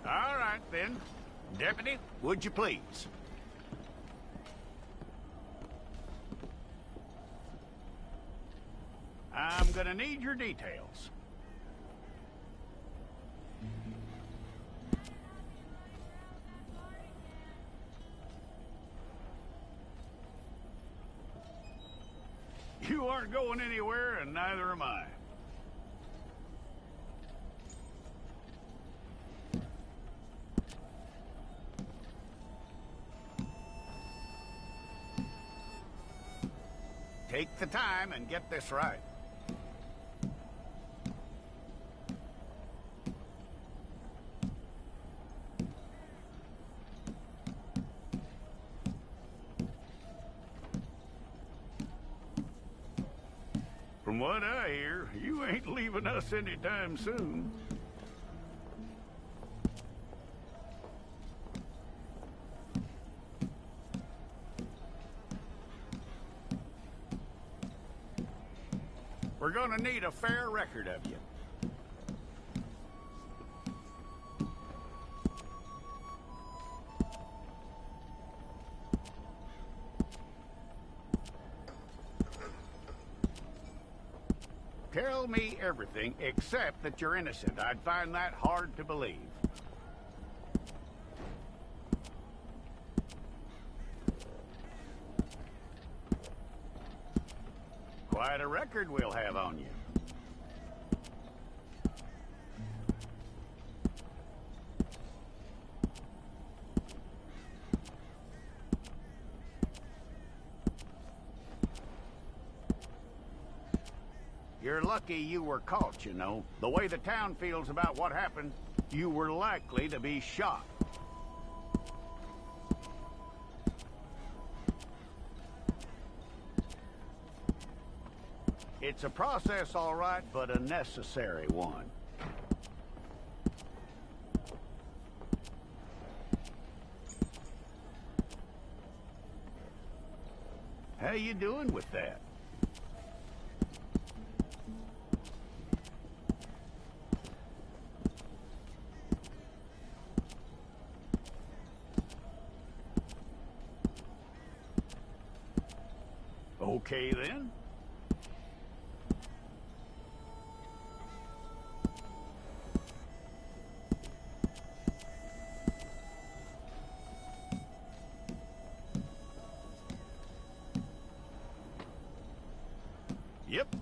All right, then. Deputy, would you please? I'm gonna need your details. You aren't going anywhere, and neither am I. Take the time and get this right. From what I hear, you ain't leaving us anytime soon. We're gonna need a fair record of you. Tell me everything except that you're innocent. I'd find that hard to believe. Quite a record we'll have on you. You're lucky you were caught, you know. The way the town feels about what happened, you were likely to be shot. It's a process, all right, but a necessary one. How you doing with that? Okay, then. Yep.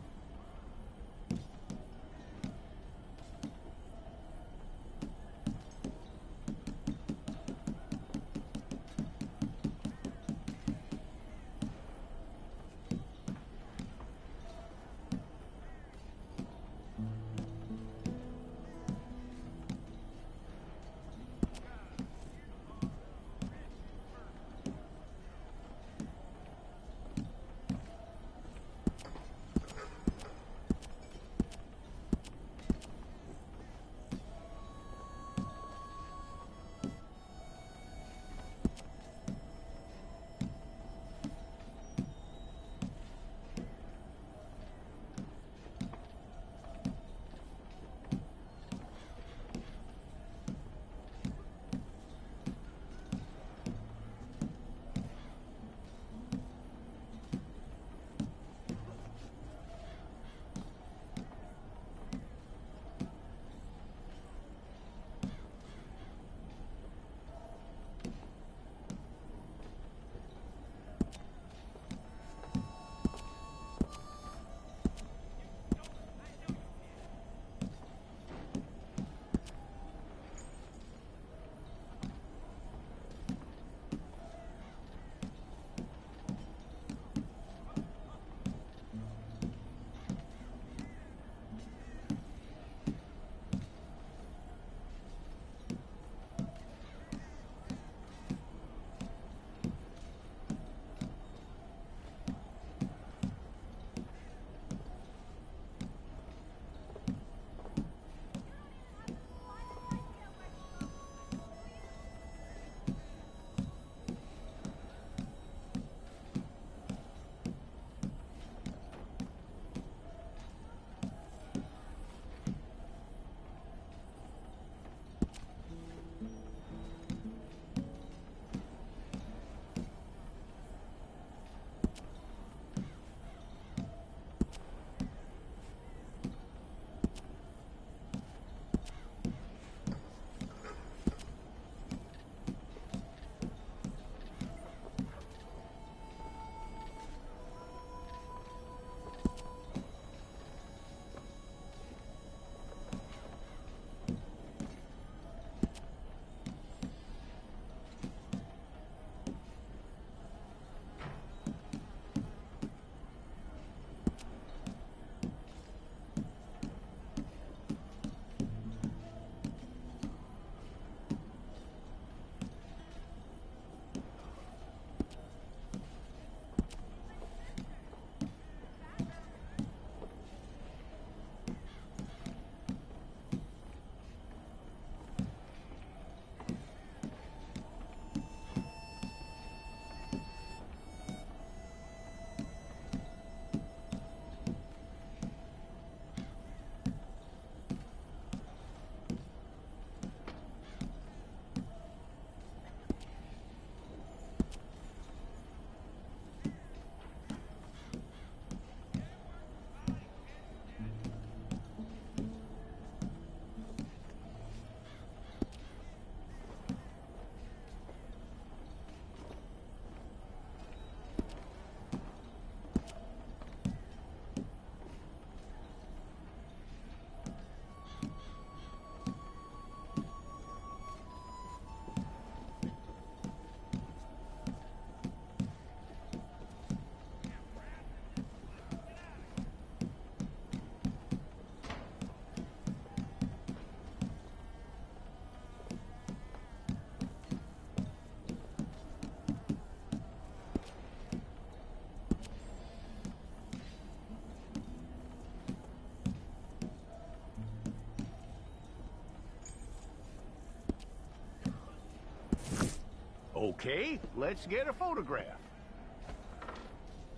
Okay, let's get a photograph.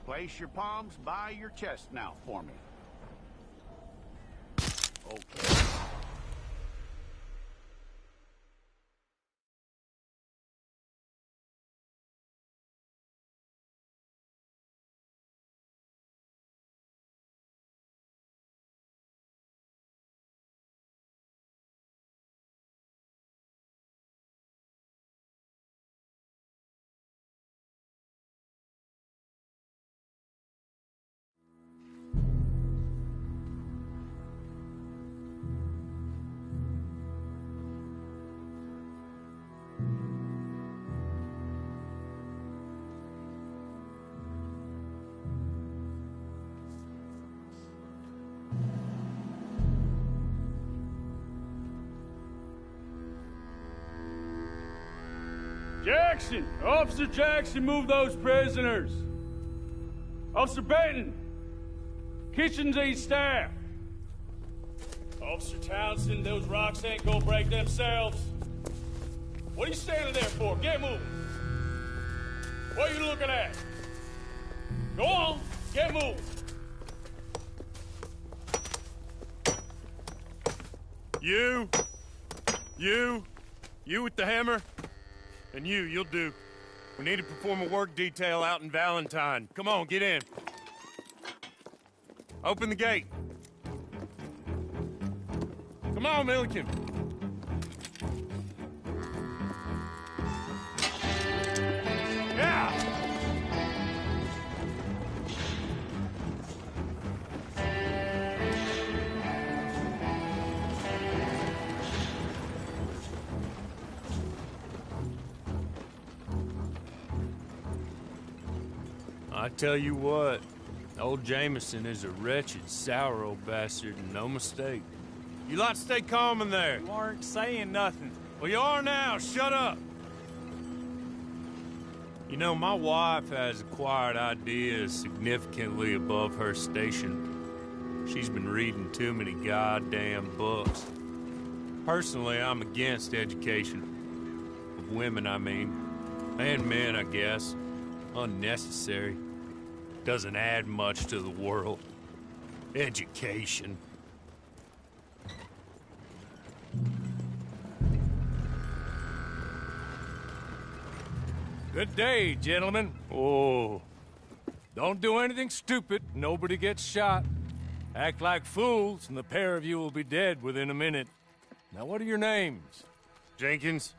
Place your palms by your chest now for me. Okay. Jackson! Officer Jackson, move those prisoners! Officer Benton! Kitchens aid staff! Officer Townsend, those rocks ain't gonna break themselves. What are you standing there for? Get moving! What are you looking at? Go on, get moving! You with the hammer? And you'll do. We need to perform a work detail out in Valentine. Come on, get in. Open the gate. Come on, Milliken. Yeah! I tell you what, old Jameson is a wretched, sour old bastard, and no mistake. You lot stay calm in there. You aren't saying nothing. Well, you are now. Shut up. You know, my wife has acquired ideas significantly above her station. She's been reading too many goddamn books. Personally, I'm against education. Of women, I mean. And men, I guess. Unnecessary. Doesn't add much to the world. Education. Good day, gentlemen. Oh. Don't do anything stupid. Nobody gets shot. Act like fools, and the pair of you will be dead within a minute. Now, what are your names? Jenkins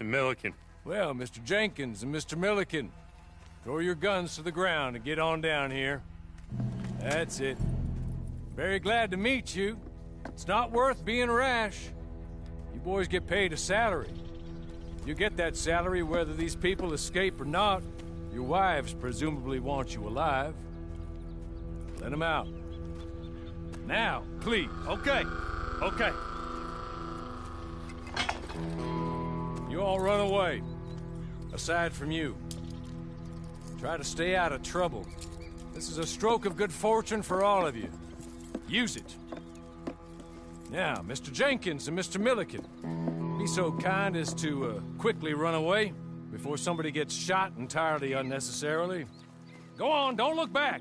and Milliken. Well, Mr. Jenkins and Mr. Milliken, throw your guns to the ground and get on down here. That's it. Very glad to meet you. It's not worth being rash. You boys get paid a salary. You get that salary whether these people escape or not. Your wives presumably want you alive. Let them out. Now, please. Okay. You all run away. Aside from you. Try to stay out of trouble. This is a stroke of good fortune for all of you. Use it. Now, Mr. Jenkins and Mr. Milliken, be so kind as to quickly run away before somebody gets shot entirely unnecessarily. Go on, don't look back.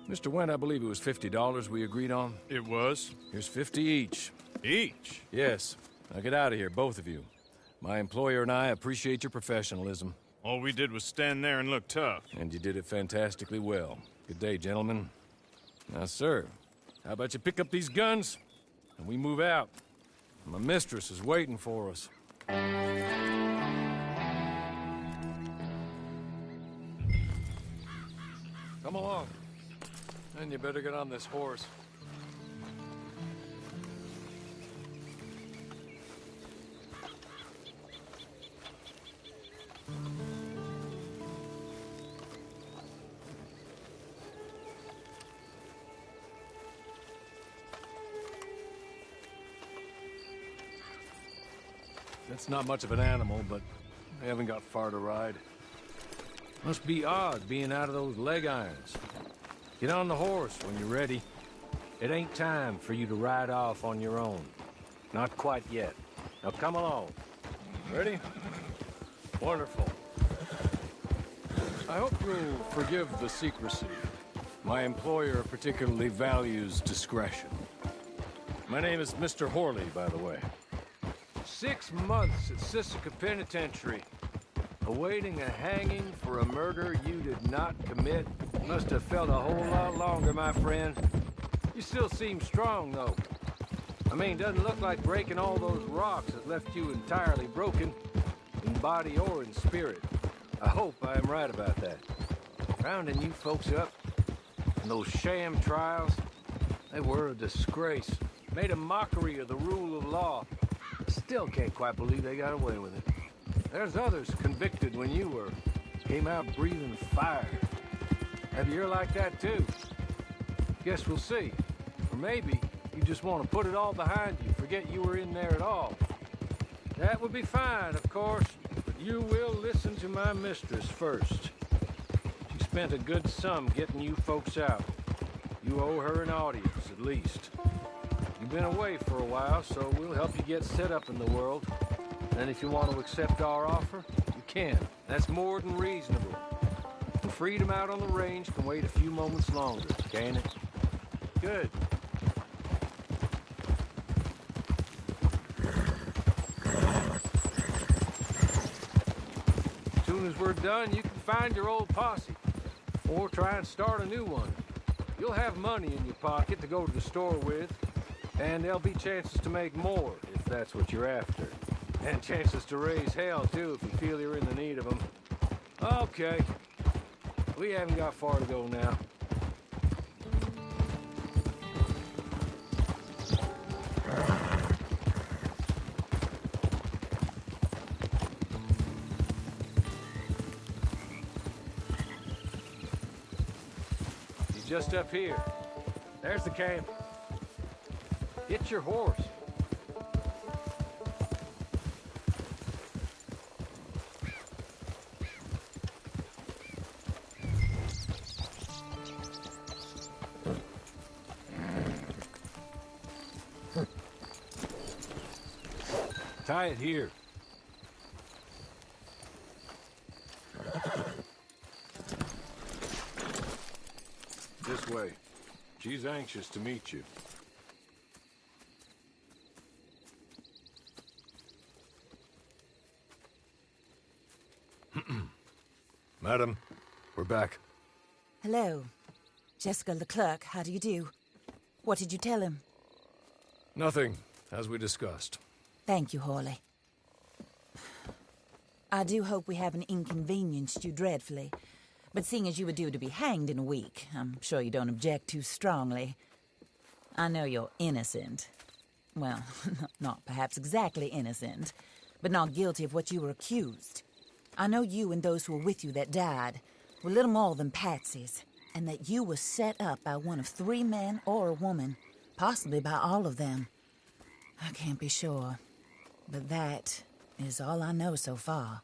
Mr. Wendt, I believe it was $50 we agreed on. It was. Here's 50 each. Each? Yes. Now get out of here, both of you. My employer and I appreciate your professionalism. All we did was stand there and look tough. And you did it fantastically well. Good day, gentlemen. Now, sir, how about you pick up these guns and we move out? My mistress is waiting for us. Come along. And you better get on this horse. That's not much of an animal, but they haven't got far to ride. Must be odd being out of those leg irons. Get on the horse when you're ready. It ain't time for you to ride off on your own. Not quite yet. Now come along. Ready? Wonderful. I hope you'll forgive the secrecy. My employer particularly values discretion. My name is Mr. Horley, by the way. 6 months at Sisika Penitentiary, awaiting a hanging for a murder you did not commit. Must have felt a whole lot longer, my friend. You still seem strong, though. I mean, doesn't look like breaking all those rocks that left you entirely broken, in body or in spirit. I hope I am right about that. Rounding you folks up, and those sham trials, they were a disgrace. Made a mockery of the rule of law. Still can't quite believe they got away with it. There's others convicted when you were. Came out breathing fire. Maybe you're like that too. Guess we'll see. Or maybe you just want to put it all behind you, forget you were in there at all. That would be fine, of course, but you will listen to my mistress first. She spent a good sum getting you folks out. You owe her an audience, at least. You've been away for a while, so we'll help you get set up in the world. And if you want to accept our offer, you can. That's more than reasonable. The freedom out on the range can wait a few moments longer, can it? Good. As soon as we're done, you can find your old posse. Or try and start a new one. You'll have money in your pocket to go to the store with. And there'll be chances to make more, if that's what you're after. And chances to raise hell, too, if you feel you're in the need of them. Okay. We haven't got far to go now. He's just up here. There's the camp. Get your horse. Tie it here. This way. She's anxious to meet you. Madam, we're back. Hello. Jessica Leclerc, how do you do? What did you tell him? Nothing, as we discussed. Thank you, Horley. I do hope we haven't inconvenienced you dreadfully. But seeing as you were due to be hanged in a week, I'm sure you don't object too strongly. I know you're innocent. Well, not perhaps exactly innocent, but not guilty of what you were accused. I know you and those who were with you that died were little more than patsies, and that you were set up by one of 3 men or a woman, possibly by all of them. I can't be sure, but that is all I know so far.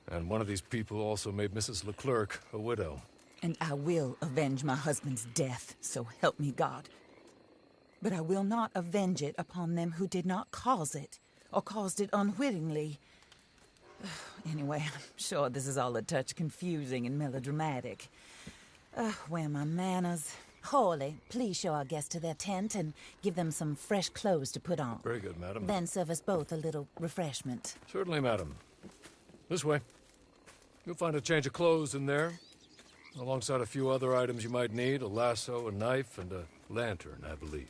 And one of these people also made Mrs. Leclerc a widow. And I will avenge my husband's death, so help me God. But I will not avenge it upon them who did not cause it, or caused it unwittingly. Anyway, I'm sure this is all a touch confusing and melodramatic. Where are my manners? Horley, please show our guests to their tent and give them some fresh clothes to put on. Very good, madam. Then serve us both a little refreshment. Certainly, madam. This way. You'll find a change of clothes in there, alongside a few other items you might need, a lasso, a knife, and a lantern, I believe.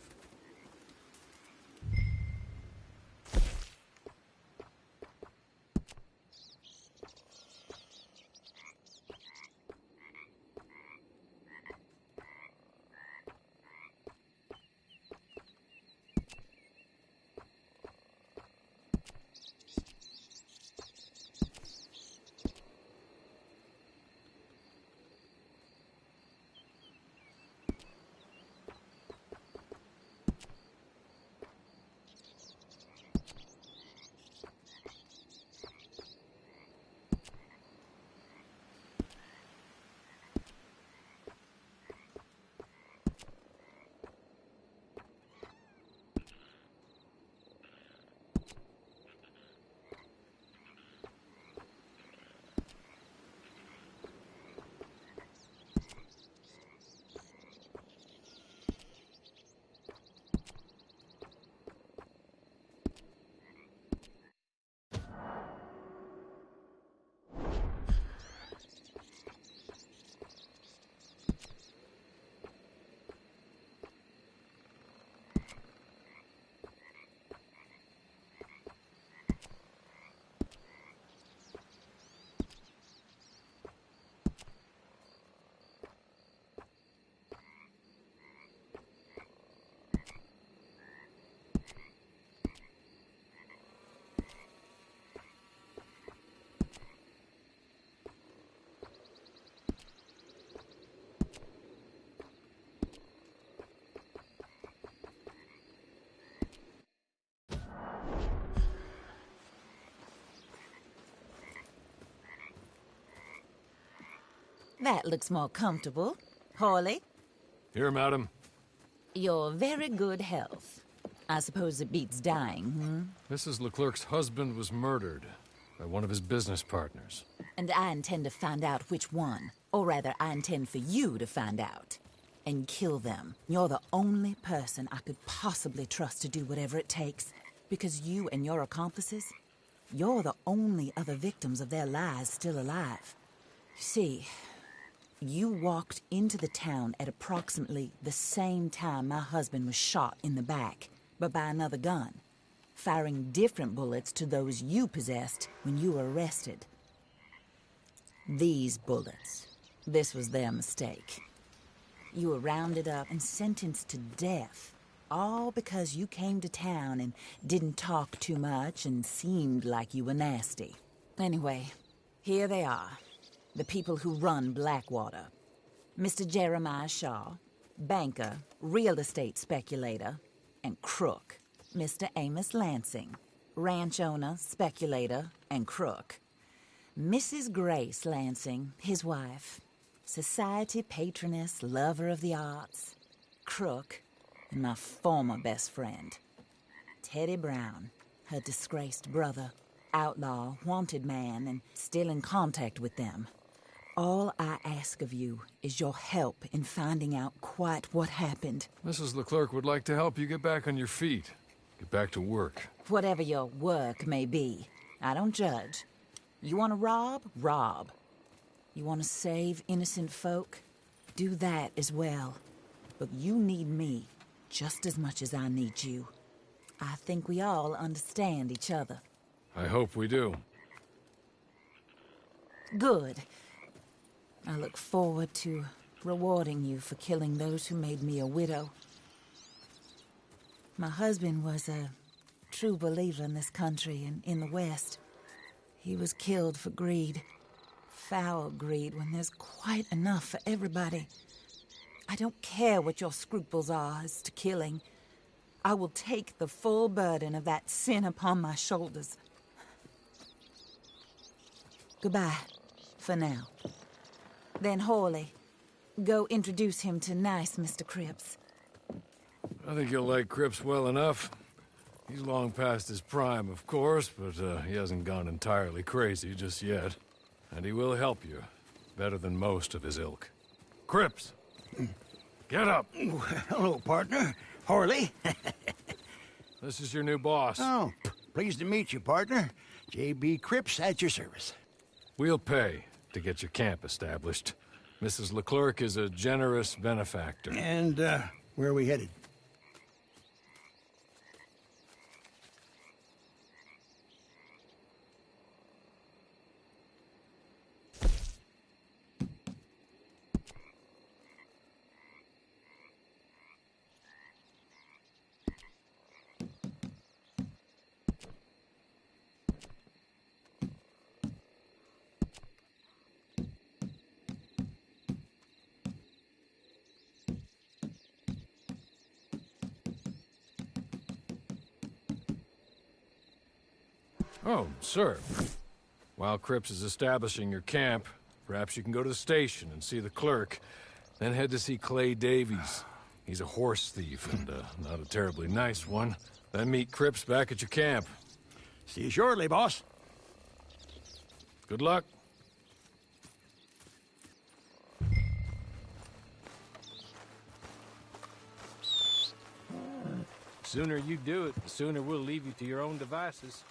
That looks more comfortable. Hawley, Here, madam. your very good health. I suppose it beats dying, Mrs. Leclerc's husband was murdered by one of his business partners. And I intend to find out which one. Or rather, I intend for you to find out. And kill them. You're the only person I could possibly trust to do whatever it takes. Because you and your accomplices, you're the only other victims of their lies still alive. You see, you walked into the town at approximately the same time my husband was shot in the back, but by another gun, firing different bullets to those you possessed when you were arrested. These bullets, this was their mistake. You were rounded up and sentenced to death, all because you came to town and didn't talk too much and seemed like you were nasty. Anyway, here they are, the people who run Blackwater. Mr. Jeremiah Shaw, banker, real estate speculator, and crook. Mr. Amos Lansing, ranch owner, speculator, and crook. Mrs. Grace Lansing, his wife, society patroness, lover of the arts, crook, and my former best friend, Teddy Brown, her disgraced brother, outlaw, wanted man, and still in contact with them. All I ask of you is your help in finding out quite what happened. Mrs. Leclerc would like to help you get back on your feet. Get back to work. Whatever your work may be, I don't judge. You want to rob? Rob. You want to save innocent folk? Do that as well. But you need me just as much as I need you. I think we all understand each other. I hope we do. Good. I look forward to rewarding you for killing those who made me a widow. My husband was a true believer in this country and in the West. He was killed for greed. Foul greed when there's quite enough for everybody. I don't care what your scruples are as to killing. I will take the full burden of that sin upon my shoulders. Goodbye, for now. Then Hawley, go introduce him to nice Mr. Cripps. I think you'll like Cripps well enough. He's long past his prime, of course, but he hasn't gone entirely crazy just yet. And he will help you, better than most of his ilk. Cripps! Get up! Hello, partner. Hawley. This is your new boss. Oh, pleased to meet you, partner. J.B. Cripps at your service. We'll pay to get your camp established. Mrs. Leclerc is a generous benefactor. And, where are we headed? Oh, sir. While Cripps is establishing your camp, perhaps you can go to the station and see the clerk, then head to see Clay Davies. He's a horse thief, and not a terribly nice one. Then meet Cripps back at your camp. See you shortly, boss. Good luck. Sooner you do it, the sooner we'll leave you to your own devices.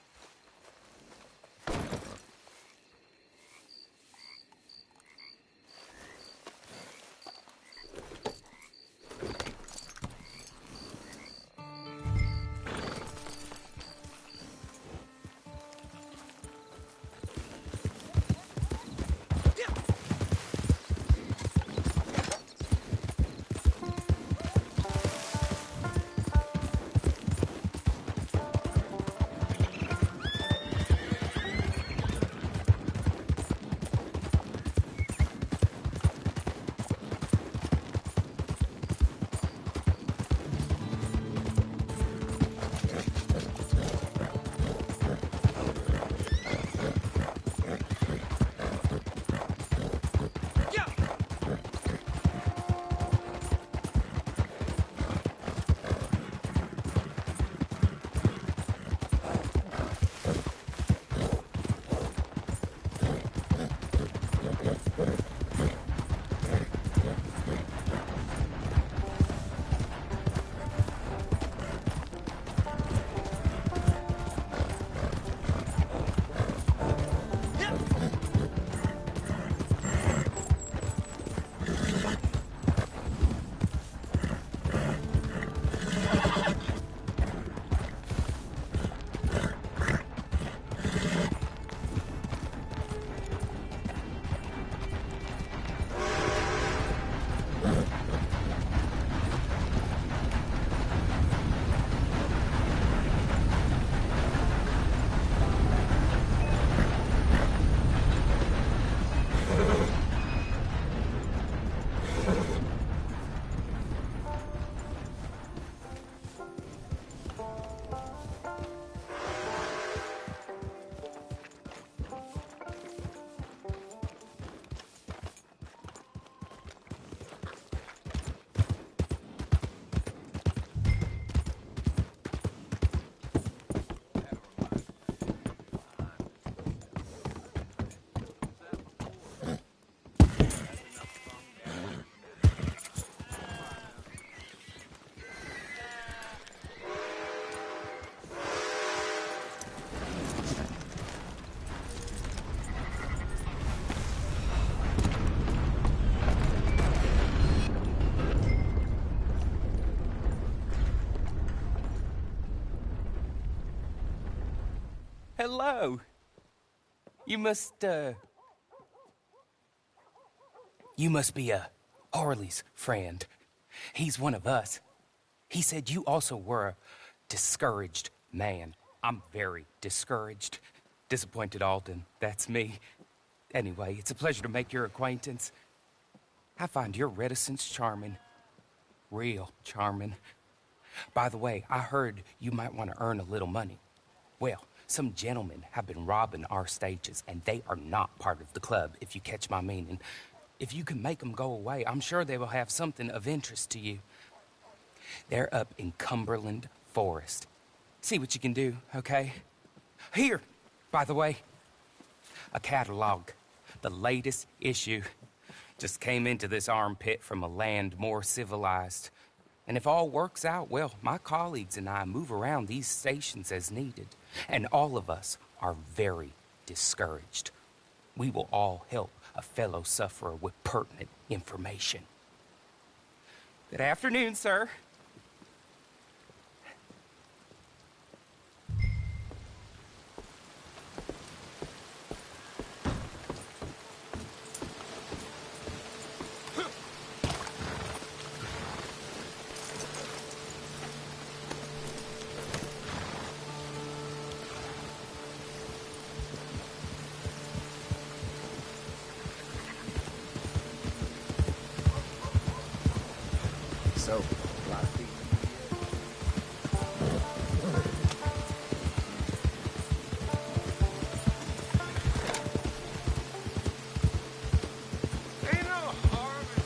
Hello. You must be Harley's friend. He's one of us. He said you also were a discouraged man. I'm very discouraged. Disappointed Alden, that's me. Anyway, it's a pleasure to make your acquaintance. I find your reticence charming. Real charming. By the way, I heard you might want to earn a little money. Well, some gentlemen have been robbing our stages, and they are not part of the club, if you catch my meaning. If you can make them go away, I'm sure they will have something of interest to you. They're up in Cumberland Forest. See what you can do, okay? Here, by the way, a catalog. The latest issue. Just came into this armpit from a land more civilized. And if all works out, well, my colleagues and I move around these stations as needed. And all of us are very discouraged. We will all help a fellow sufferer with pertinent information. Good afternoon, sir. So, a lot of people. Ain't no harm in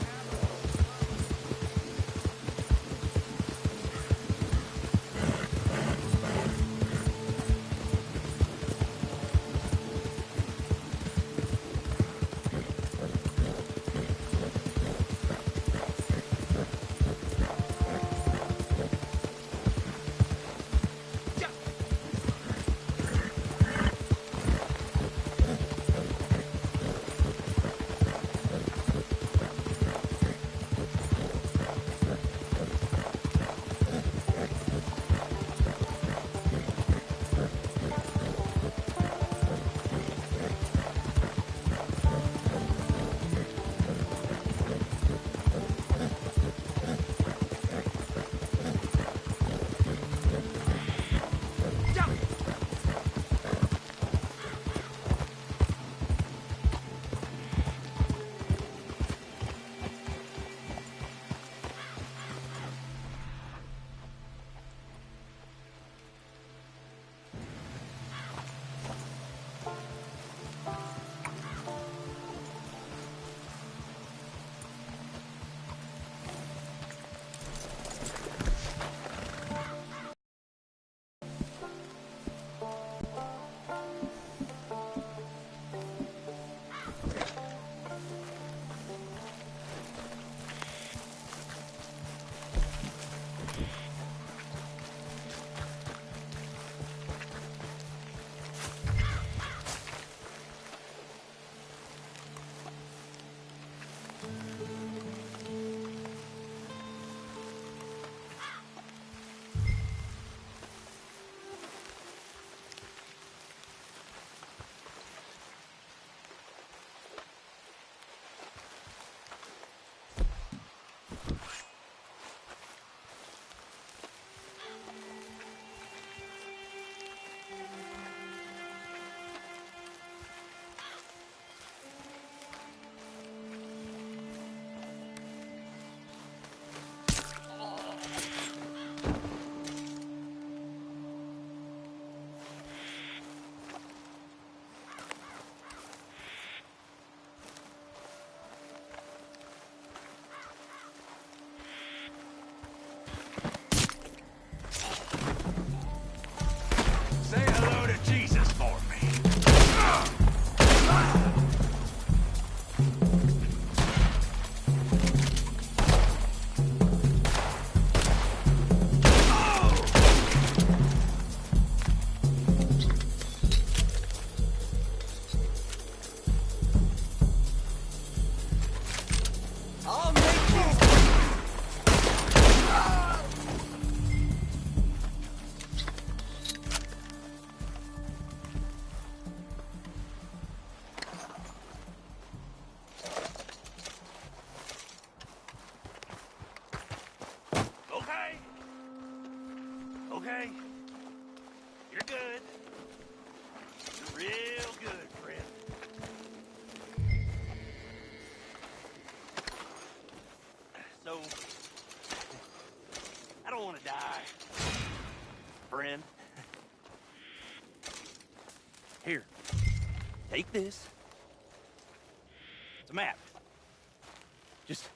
okay? You're good. You're real good, friend. So, I don't want to die, friend. Here, take this. It's a map. Just